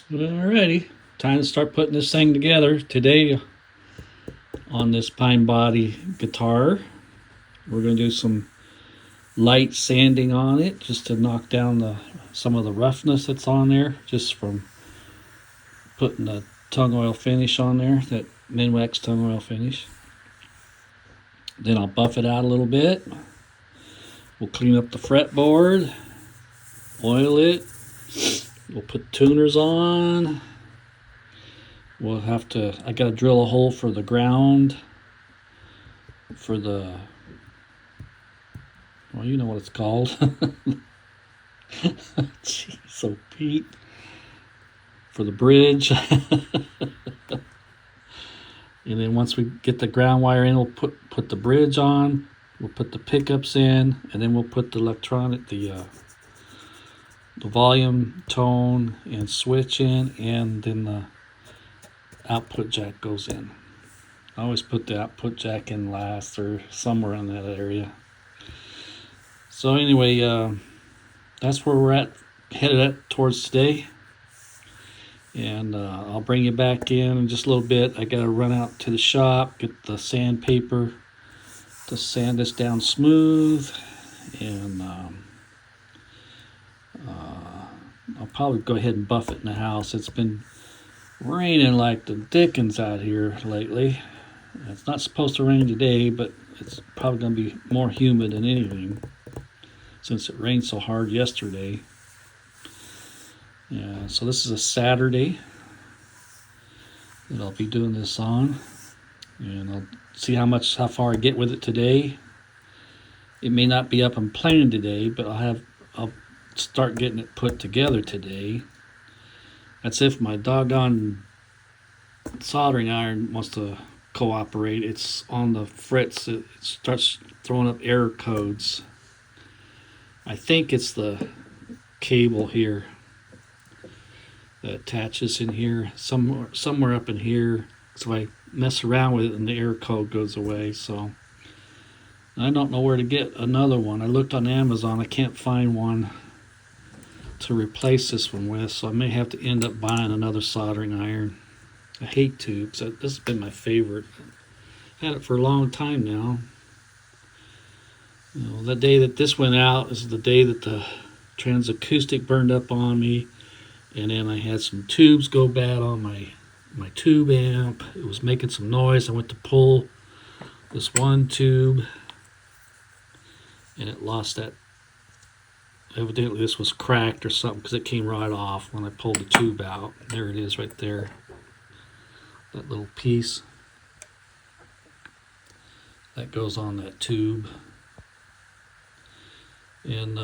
Alrighty, time to start putting this thing together. Today on this pine body guitar, we're going to do some light sanding on it just to knock down some of the roughness that's on there just from putting the tung oil finish on there, that Minwax tung oil finish. Then I'll buff it out a little bit. We'll clean up the fretboard, oil it. We'll put tuners on. We'll have to, I gotta drill a hole for the ground, for the, well, you know what it's called. Jeez, so Pete. For the bridge. And then once we get the ground wire in, we'll put the bridge on. We'll put the pickups in, and then we'll put the electronic, the volume, tone, and switch in, and then the output jack goes in. I always put the output jack in last or somewhere in that area. So anyway, that's where we're headed at towards today. And I'll bring you back in just a little bit. I gotta run out to the shop, get the sandpaper to sand this down smooth, and I'll probably go ahead and buff it in the house. It's been raining like the dickens out here lately. It's not supposed to rain today, but it's probably gonna be more humid than anything since it rained so hard yesterday. Yeah, so this is a Saturday that I'll be doing this on, and I'll see how far I get with it today. It may not be up and playing today, but I'll start getting it put together today. That's if my doggone soldering iron wants to cooperate. It's on the frets. It starts throwing up error codes. I think it's the cable here that attaches in here, somewhere up in here. So I mess around with it and the error code goes away. So I don't know where to get another one. I looked on Amazon. I can't find one to replace this one with, so I may have to end up buying another soldering iron. I hate tubes. This has been my favorite. I've had it for a long time now. You know, the day that this went out is the day that the Transacoustic burned up on me. And then I had some tubes go bad on my tube amp. It was making some noise. I went to pull this one tube, and it lost that. Evidently this was cracked or something, because it came right off when I pulled the tube out. There it is right there. That little piece. That goes on that tube. And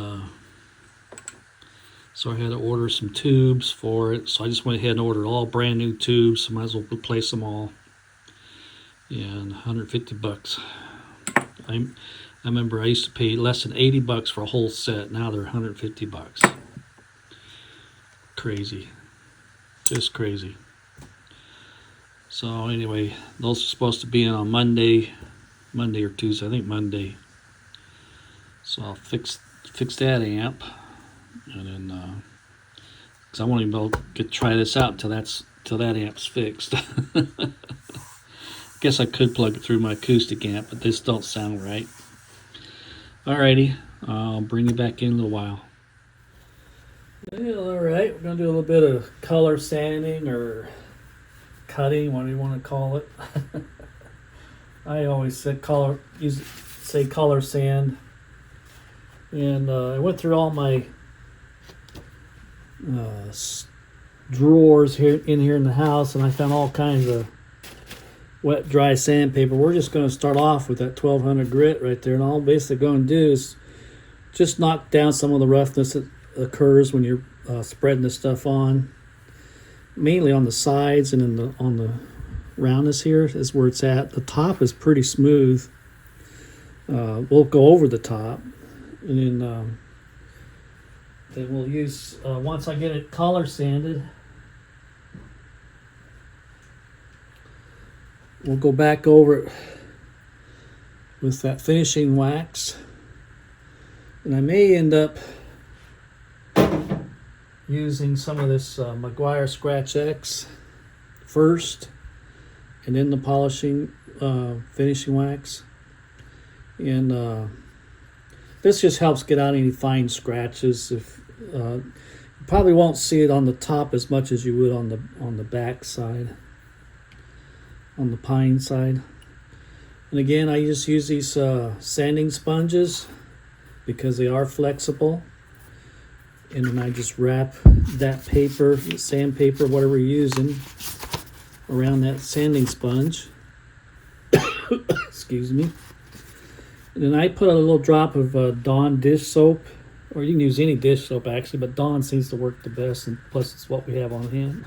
so I had to order some tubes for it. So I just went ahead and ordered all brand new tubes. So might as well replace them all. And 150 bucks. I remember I used to pay less than 80 bucks for a whole set. Now they're 150 bucks. Crazy. Just crazy. So anyway, those are supposed to be in on Monday or Tuesday. I think Monday. So I'll fix that amp. And then, because I won't even be able to try this out until that amp's fixed. I guess I could plug it through my acoustic amp, but this don't sound right. Alrighty, I'll bring you back in a little while. Well, alright, we're going to do a little bit of color sanding or cutting, whatever you want to call it. I always say color sand. And I went through all my drawers in the house, and I found all kinds of wet dry sandpaper. We're just going to start off with that 1200 grit right there, and all I'm basically going to do is just knock down some of the roughness that occurs when you're spreading this stuff on, mainly on the sides, and on the roundness here is where it's at. The top is pretty smooth. We'll go over the top, and then we'll use, once I get it color sanded, we'll go back over it with that finishing wax. And I may end up using some of this Meguiar Scratch X first, and then the polishing finishing wax. And this just helps get out any fine scratches. If you probably won't see it on the top as much as you would on the back side, on the pine side. And again, I just use these sanding sponges because they are flexible. And then I just wrap that paper, sandpaper, whatever you're using, around that sanding sponge. Excuse me. And then I put a little drop of Dawn dish soap, or you can use any dish soap actually, but Dawn seems to work the best, and plus it's what we have on hand.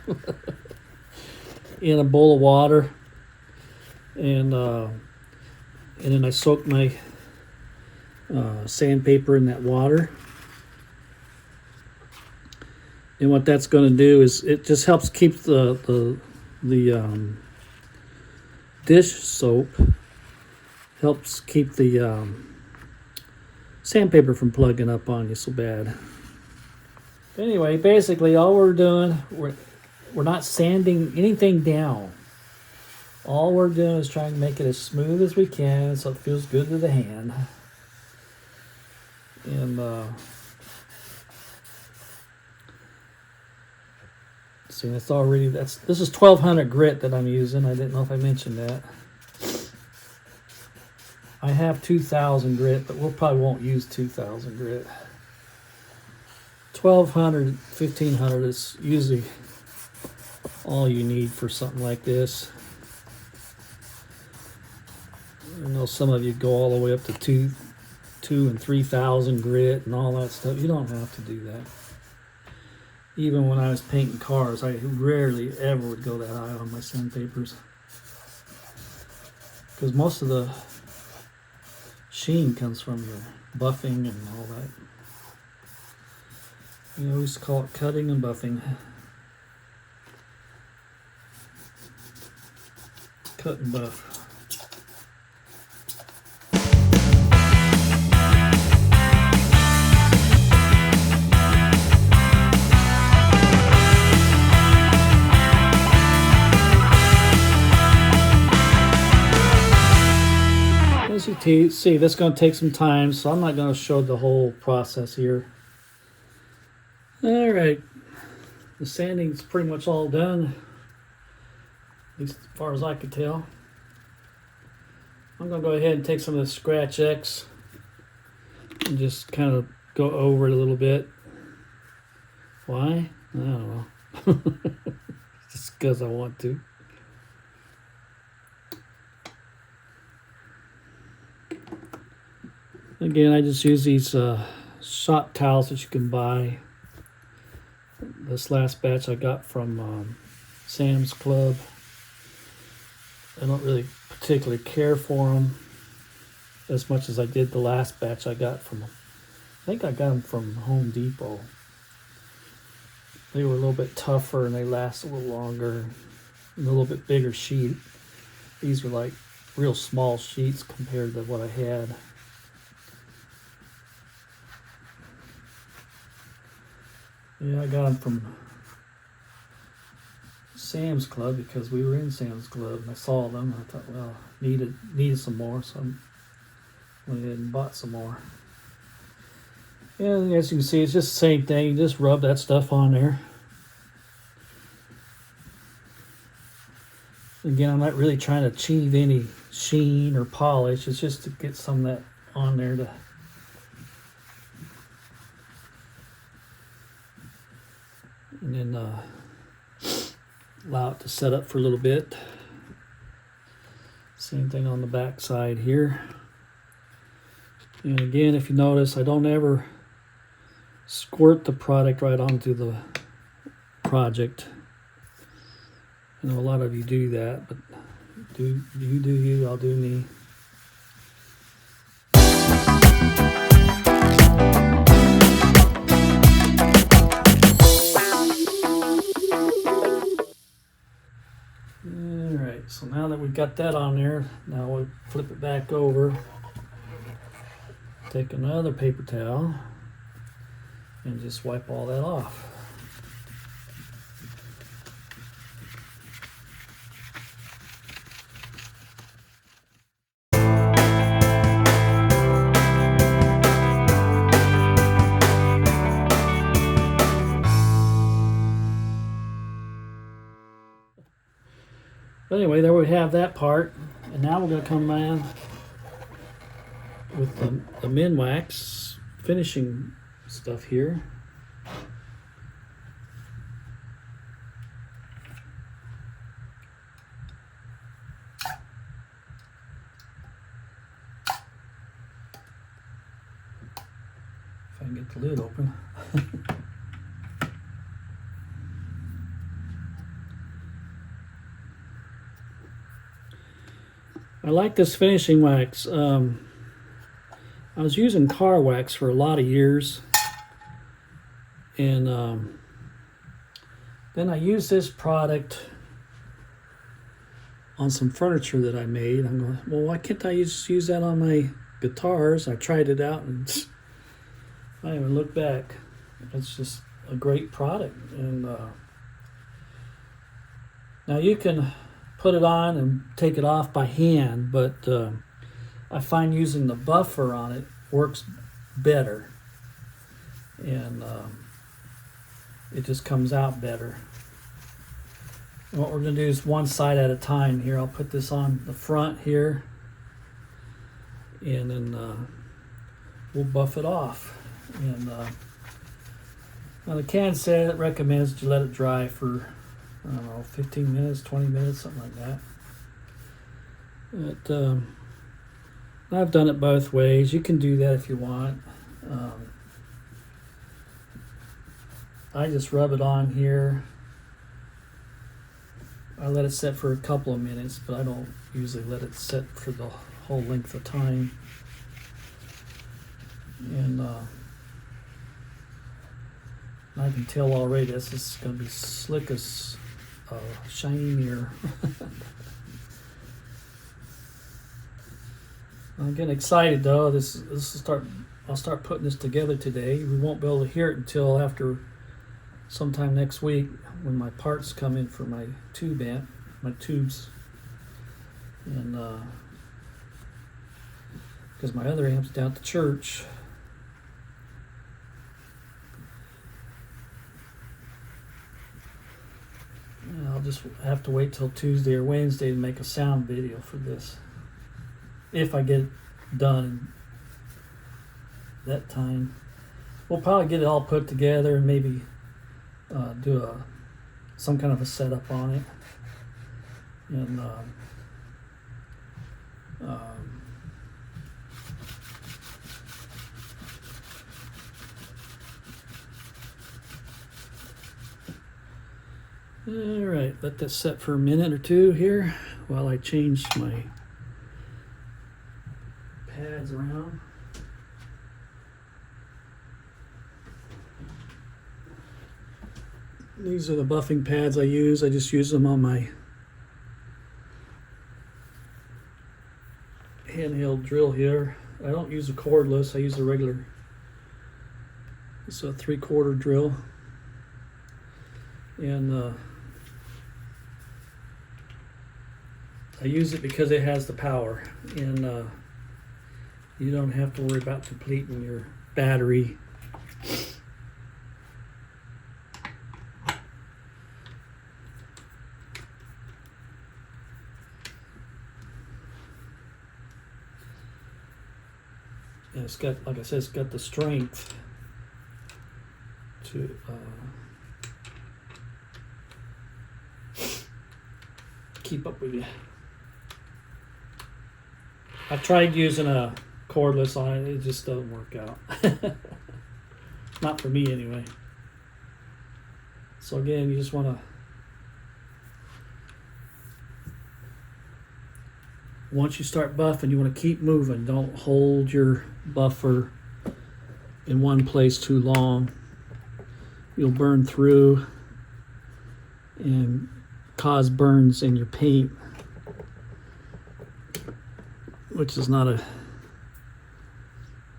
In a bowl of water, and then I soak my sandpaper in that water. And what that's going to do is it just helps keep the dish soap, helps keep the sandpaper from plugging up on you so bad. Anyway, basically all we're doing, we're not sanding anything down. All we're doing is trying to make it as smooth as we can so it feels good to the hand. And see, it's already, this is 1200 grit that I'm using. I didn't know if I mentioned that. I have 2000 grit, but we'll probably won't use 2000 grit. 1200, 1500 is usually all you need for something like this. I know some of you go all the way up to 2 and 3000 grit and all that stuff. You don't have to do that. Even when I was painting cars, I rarely ever would go that high on my sandpapers, because most of the sheen comes from your buffing and all that. You know, we used to call it cutting and buffing. Cut and buff. As you see, this is going to take some time, so I'm not going to show the whole process here. Alright, the sanding's pretty much all done, at least as far as I could tell. I'm going to go ahead and take some of the Scratch X and just kind of go over it a little bit. Why? I don't know. Just because I want to. Again, I just use these shop towels that you can buy. This last batch I got from Sam's Club. I don't really particularly care for them as much as I did the last batch I got from them. I think I got them from Home Depot. They were a little bit tougher and they last a little longer. And a little bit bigger sheet. These were like real small sheets compared to what I had. Yeah, I got them from Sam's Club because we were in Sam's Club and I saw them and I thought, well, needed some more, so I went ahead and bought some more. And as you can see, it's just the same thing. You just rub that stuff on there. Again, I'm not really trying to achieve any sheen or polish. It's just to get some of that on there to and then allow it to set up for a little bit. Same thing on the back side here. And again, if you notice, I don't ever squirt the product right onto the project. I know a lot of you do that, but do you, I'll do me. Alright, so now that we've got that on there, now we'll flip it back over. Take another paper towel and just wipe all that off. But anyway, there we have that part. And now we're going to come in with the Minwax finishing stuff here. If I can get the lid open. I like this finishing wax. I was using car wax for a lot of years, and then I used this product on some furniture that I made. I'm going, well, why can't I just use that on my guitars? I tried it out, and I haven't looked back. It's just a great product, and now you can put it on and take it off by hand, but I find using the buffer on it works better, and it just comes out better. And what we're going to do is one side at a time here. I'll put this on the front here, and then we'll buff it off. And now the can said it recommends you let it dry for, I don't know, 15 minutes, 20 minutes, something like that. But I've done it both ways. You can do that if you want. I just rub it on here. I let it set for a couple of minutes, but I don't usually let it set for the whole length of time. And I can tell already this is going to be slick as shiny mirror. I'm getting excited though. I'll start putting this together today. We won't be able to hear it until after sometime next week when my parts come in for my tubes, and because my other amp's down at the church. And I'll just have to wait till Tuesday or Wednesday to make a sound video for this, if I get it done that time. We'll probably get it all put together and maybe do some kind of a setup on it, and all right, let that set for a minute or two here while I change my pads around. These are the buffing pads I use. I just use them on my handheld drill here. I don't use a cordless. I use a regular. It's a 3/4 drill, and I use it because it has the power, and you don't have to worry about depleting your battery. And it's got, like I said, it's got the strength to keep up with you. I've tried using a cordless on it. It just doesn't work out. Not for me anyway. So again, you just want to, once you start buffing, you want to keep moving. Don't hold your buffer in one place too long. You'll burn through and cause burns in your paint, which is not a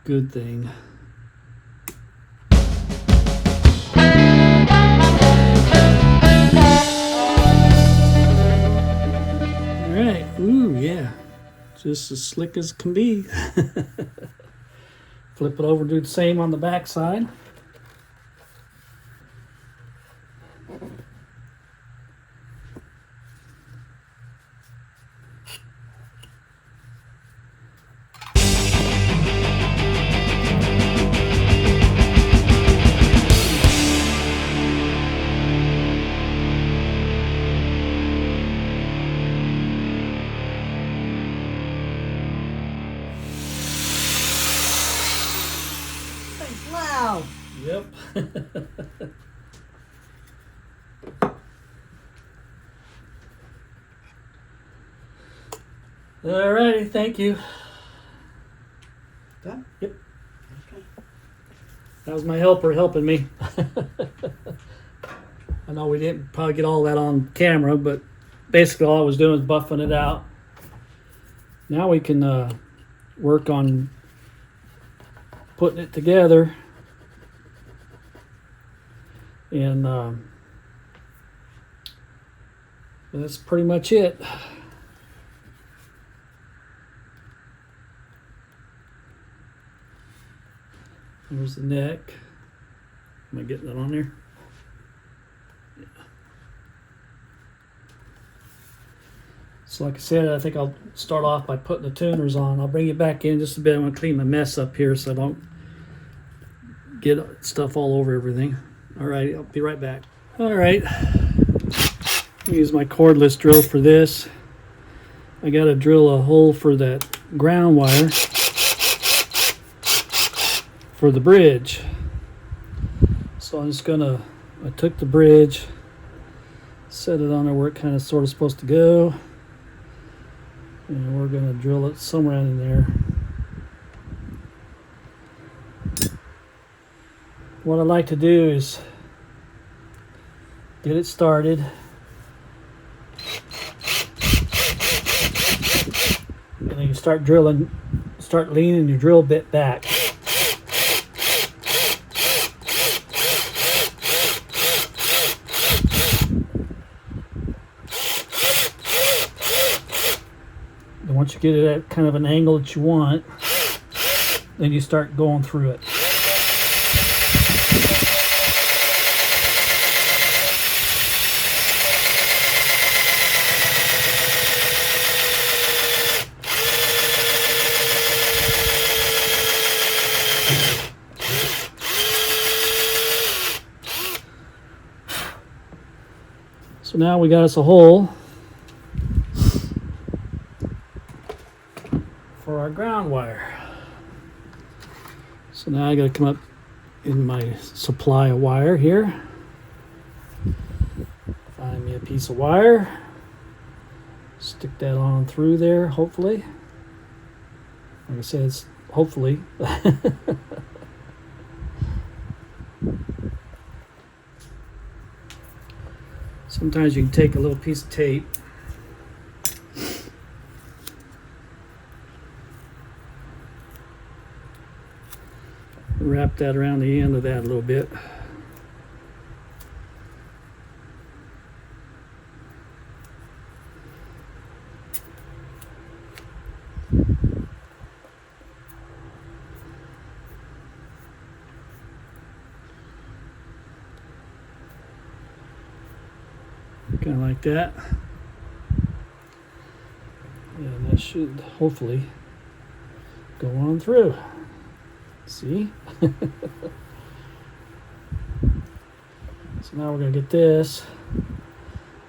good thing. All right, ooh, yeah, just as slick as can be. Flip it over, do the same on the back side. Alrighty, thank you. Done? Yep. Okay. That was my helper helping me. I know we didn't probably get all that on camera, but basically all I was doing was buffing it out. Now we can work on putting it together. And that's pretty much it. There's the neck. Am I getting that on there? Yeah. So like I said, I think I'll start off by putting the tuners on. I'll bring it back in just a bit. I'm going to clean my mess up here so I don't get stuff all over everything. All right, I'll be right back. All right. I'll use my cordless drill for this. I got to drill a hole for that ground wire for the bridge. So I'm just gonna, I took the bridge, set it on there where it kind of sort of supposed to go, and we're gonna drill it somewhere in there. What I like to do is get it started, and then you start drilling, start leaning your drill bit back. Once you get it at kind of an angle that you want, then you start going through it. So now we got us a hole for our ground wire. So now I got to come up in my supply of wire here, find me a piece of wire, stick that on through there, hopefully. Like I said, it's hopefully. Sometimes you can take a little piece of tape, wrap that around the end of that a little bit. Kind of like that. And that should hopefully go on through. See? So now we're going to get this,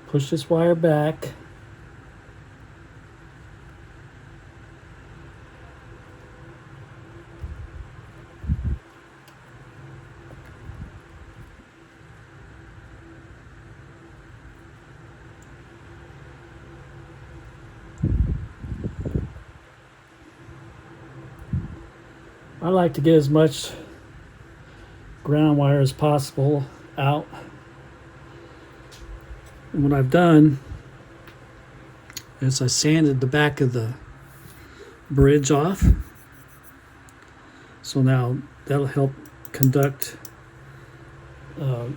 push this wire back. I like to get as much ground wire as possible out. And what I've done is I sanded the back of the bridge off. So now that'll help conduct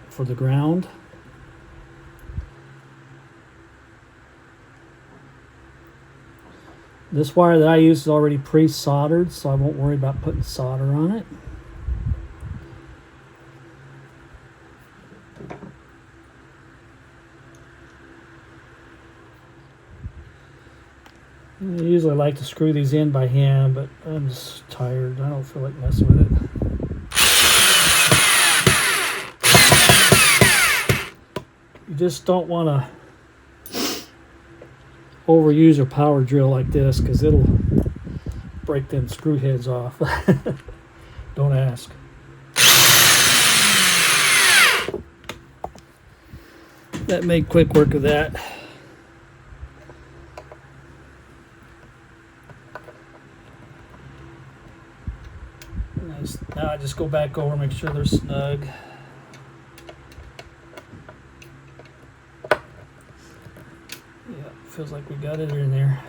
for the ground. This wire that I use is already pre-soldered, so I won't worry about putting solder on it. I usually like to screw these in by hand, but I'm just tired. I don't feel like messing with it. You just don't want to overuse a power drill like this because it'll break them screw heads off. Don't ask. That made quick work of that. Nice. Now I just go back over, make sure they're snug. Yeah, feels like we got it in there.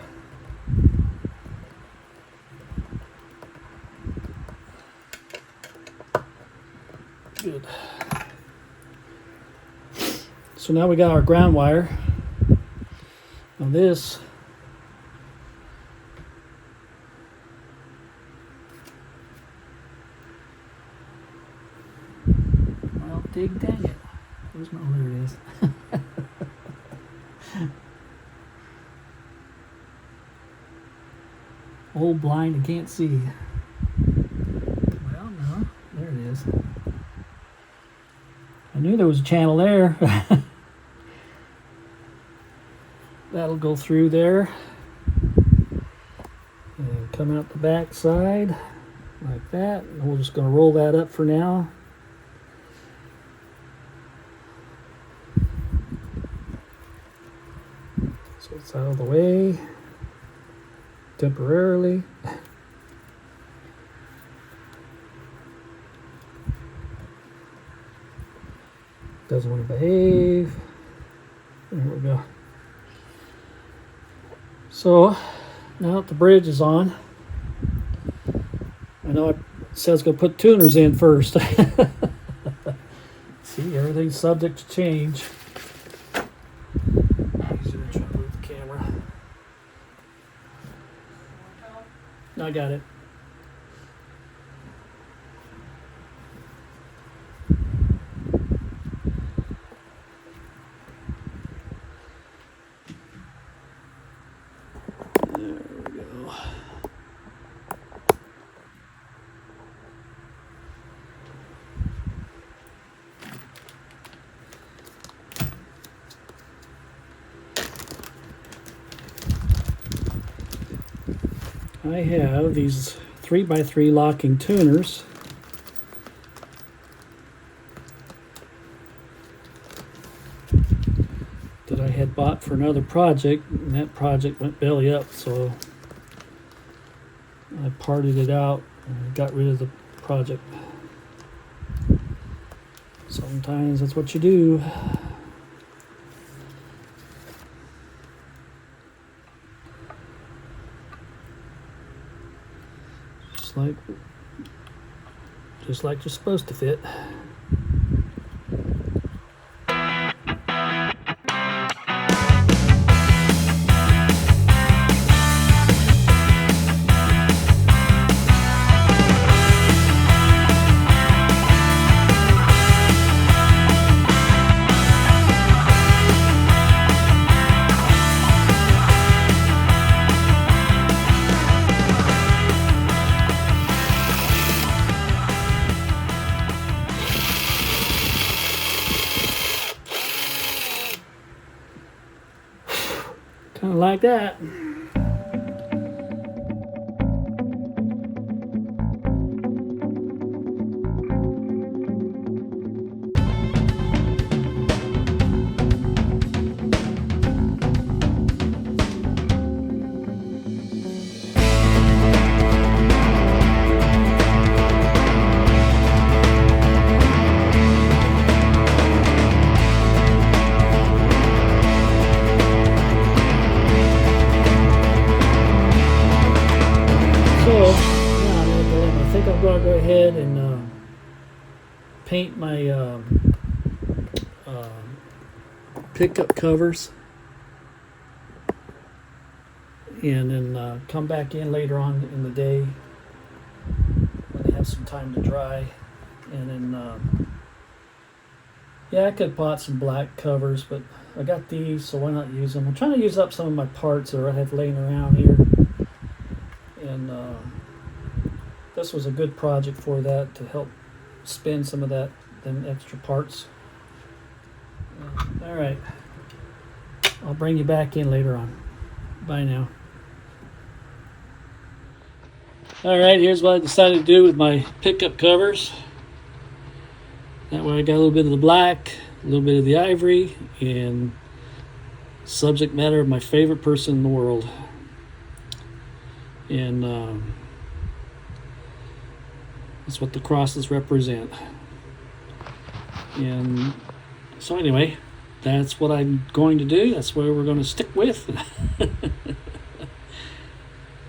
Good. So now we got our ground wire. Now this, well, dig dang it. Where's my, oh, there it is. Old blind and can't see. Well, no, there it is. I knew there was a channel there. That'll go through there and come out the back side like that. And we're just going to roll that up for now. So it's out of the way temporarily. Doesn't want to behave. There we go. So now that the bridge is on, I know it says go put tuners in first. See, everything's subject to change. Easier to try to move the camera. I got it. I have these 3x3 locking tuners. That I had bought for another project, and that project went belly up, so I parted it out and got rid of the project. Sometimes that's what you do. Just like you're supposed to fit. Kind of like that. I'll go ahead and paint my pickup covers, and then come back in later on in the day when they have some time to dry, and then yeah, I could bought some black covers, but I got these, so why not use them? I'm trying to use up some of my parts that I have laying around here, and this was a good project for that, to help spin some of them extra parts. All right, I'll bring you back in later on. Bye now. All right, here's what I decided to do with my pickup covers. That way I got a little bit of the black, a little bit of the ivory, and subject matter of my favorite person in the world. And that's what the crosses represent. And so anyway, that's what I'm going to do. That's what we're going to stick with.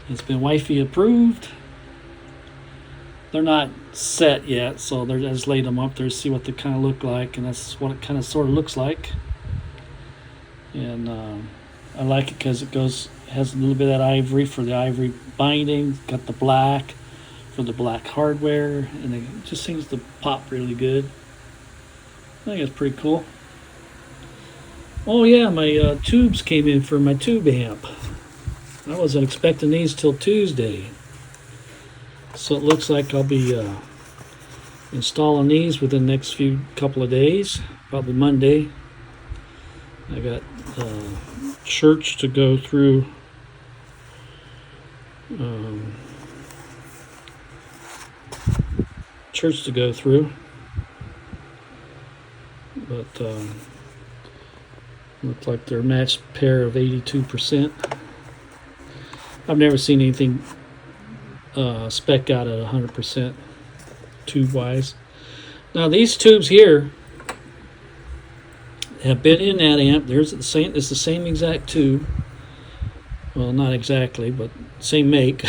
It's been wifey approved. They're not set yet, so I just laid them up there to see what they kind of look like, and that's what it kind of sort of looks like. And I like it because has a little bit of that ivory for the ivory binding, got the black for the black hardware, and it just seems to pop really good. I think it's pretty cool. Oh yeah, my tubes came in for my tube amp. I wasn't expecting these till Tuesday. So it looks like I'll be installing these within the next couple of days, probably Monday. I got church to go through. But look like they're a matched pair of 82%. I've never seen anything spec out at 100% tube wise. Now these tubes here have been in that amp. It's the same exact tube. Well, not exactly, but same make.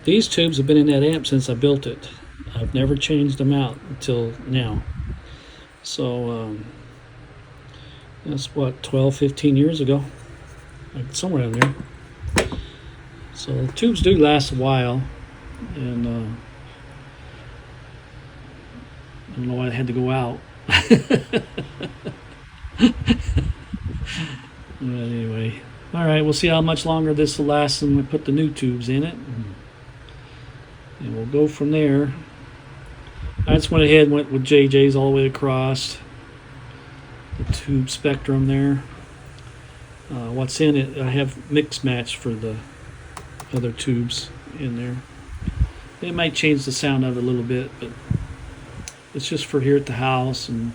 These tubes have been in that amp since I built it. I've never changed them out until now. So that's what, 12, 15 years ago, like somewhere in there. So the tubes do last a while, and I don't know why I had to go out. But anyway, all right, we'll see how much longer this will last when we put the new tubes in it, and we'll go from there. I just went ahead and went with JJ's all the way across the tube spectrum there. What's in it, I have mix match for the other tubes in there. It might change the sound of it a little bit, but it's just for here at the house and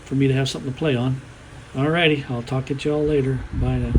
for me to have something to play on. Alrighty, I'll talk to y'all later. Bye now.